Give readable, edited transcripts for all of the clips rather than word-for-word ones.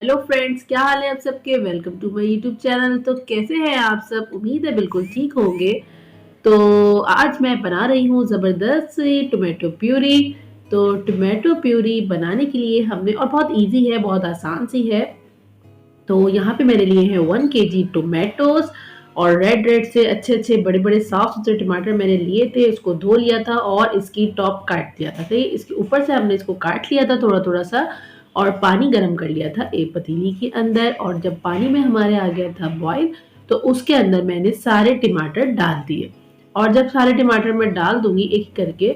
Hello friends, क्या हाल है आप सबके। Welcome to my YouTube channel. तो कैसे हैं आप सब। उम्मीद है बिल्कुल ठीक होंगे। तो आज मैं बना रही हूँ ज़बरदस्त सी टोमेटो प्यूरी। तो टोमेटो प्यूरी बनाने के लिए हमने, और बहुत इजी है, बहुत आसान सी है। तो यहाँ पे मैंने लिए हैं 1 kg टोमेटोज, और रेड रेड से अच्छे अच्छे बड़े बड़े साफ सुथरे टमाटर मैंने लिए थे। इसको धो लिया था और इसकी टॉप काट दिया था। तो इसके ऊपर से हमने इसको काट लिया था थोड़ा थोड़ा सा, और पानी गर्म कर लिया था एक पतीली के अंदर। और जब पानी में हमारे आ गया था बॉईल, तो उसके अंदर मैंने सारे टमाटर डाल दिए। और जब सारे टमाटर मैं डाल दूंगी एक एक करके,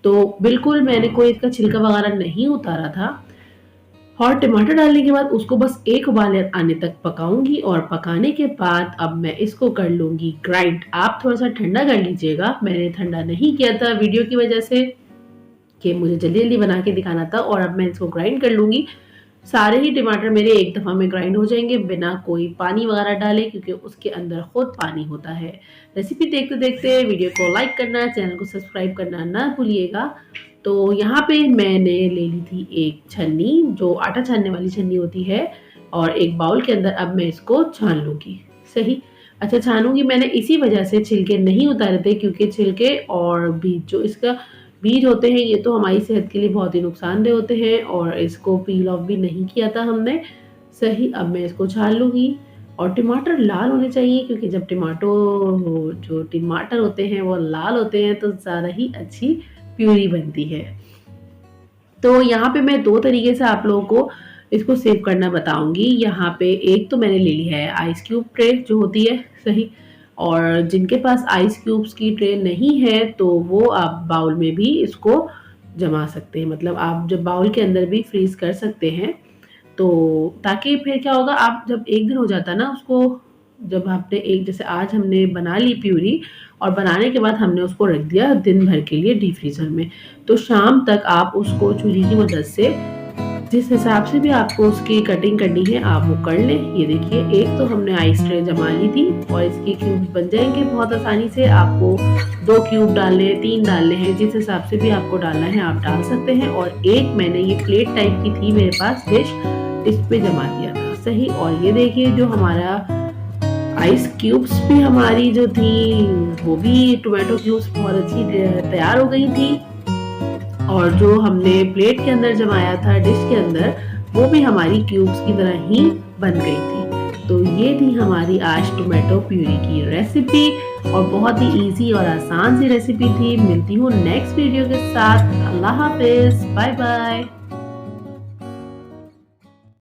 तो बिल्कुल मैंने कोई इसका छिलका वगैरह नहीं उतारा था। और टमाटर डालने के बाद उसको बस एक उबाल आने तक पकाऊंगी, और पकाने के बाद अब मैं इसको कर लूंगी ग्राइंड। आप थोड़ा सा ठंडा कर लीजिएगा, मैंने ठंडा नहीं किया था वीडियो की वजह से, कि मुझे जल्दी जल्दी बना के दिखाना था। और अब मैं इसको ग्राइंड कर लूंगी। सारे ही टमाटर मेरे एक दफ़ा में ग्राइंड हो जाएंगे बिना कोई पानी वगैरह डाले, क्योंकि उसके अंदर खुद पानी होता है। रेसिपी देखते देखते वीडियो को लाइक करना, चैनल को सब्सक्राइब करना ना भूलिएगा। तो यहाँ पे मैंने ले ली थी एक छन्नी, जो आटा छानने वाली छन्नी होती है, और एक बाउल के अंदर अब मैं इसको छान लूँगी। सही, अच्छा छानूँगी मैंने इसी वजह से छिलके नहीं उतारे थे, क्योंकि छिलके और बीज, जो इसका बीज होते हैं, ये तो हमारी सेहत के लिए बहुत ही नुकसानदेह होते हैं, और इसको पील ऑफ भी नहीं किया था हमने। सही, अब मैं इसको छान लूँगी। और टमाटर लाल होने चाहिए, क्योंकि जब जो टमाटर होते हैं वो लाल होते हैं तो ज़्यादा ही अच्छी प्यूरी बनती है। तो यहाँ पे मैं 2 तरीके से आप लोगों को इसको सेव करना बताऊँगी। यहाँ पे एक तो मैंने ले ली है आइस क्यूब ट्रे जो होती है, सही। और जिनके पास आइस क्यूब्स की ट्रे नहीं है, तो वो आप बाउल में भी इसको जमा सकते हैं। मतलब आप जब बाउल के अंदर भी फ्रीज़ कर सकते हैं। तो ताकि फिर क्या होगा, आप जब एक दिन हो जाता है ना उसको, जब आपने एक, जैसे आज हमने बना ली प्यूरी, और बनाने के बाद हमने उसको रख दिया दिन भर के लिए डीप फ्रीज़र में, तो शाम तक आप उसको छुरी की मदद से, जिस हिसाब से भी आपको उसकी कटिंग करनी है, आप वो कर लें। ये देखिए, एक तो हमने आइस ट्रे जमा ली थी, और इसके क्यूब्स बन जाएंगे बहुत आसानी से। आपको 2 क्यूब डालने हैं, 3 डालने हैं, जिस हिसाब से भी आपको डालना है आप डाल सकते हैं। और एक मैंने ये प्लेट टाइप की थी मेरे पास डिश, इस पे जमा दिया था, सही। और ये देखिए, जो हमारा आइस क्यूब्स भी हमारी जो थी, वो भी टोमेटो क्यूब्स बहुत अच्छी तैयार हो गई थी। और जो हमने प्लेट के अंदर जमाया था डिश के अंदर, वो भी हमारी क्यूब्स की तरह ही बन गई थी। तो ये थी हमारी आज टोमेटो प्यूरी की रेसिपी, और बहुत ही इजी और आसान सी रेसिपी थी। मिलती हूँ नेक्स्ट वीडियो के साथ। अल्लाह हाफिज, बाय बाय।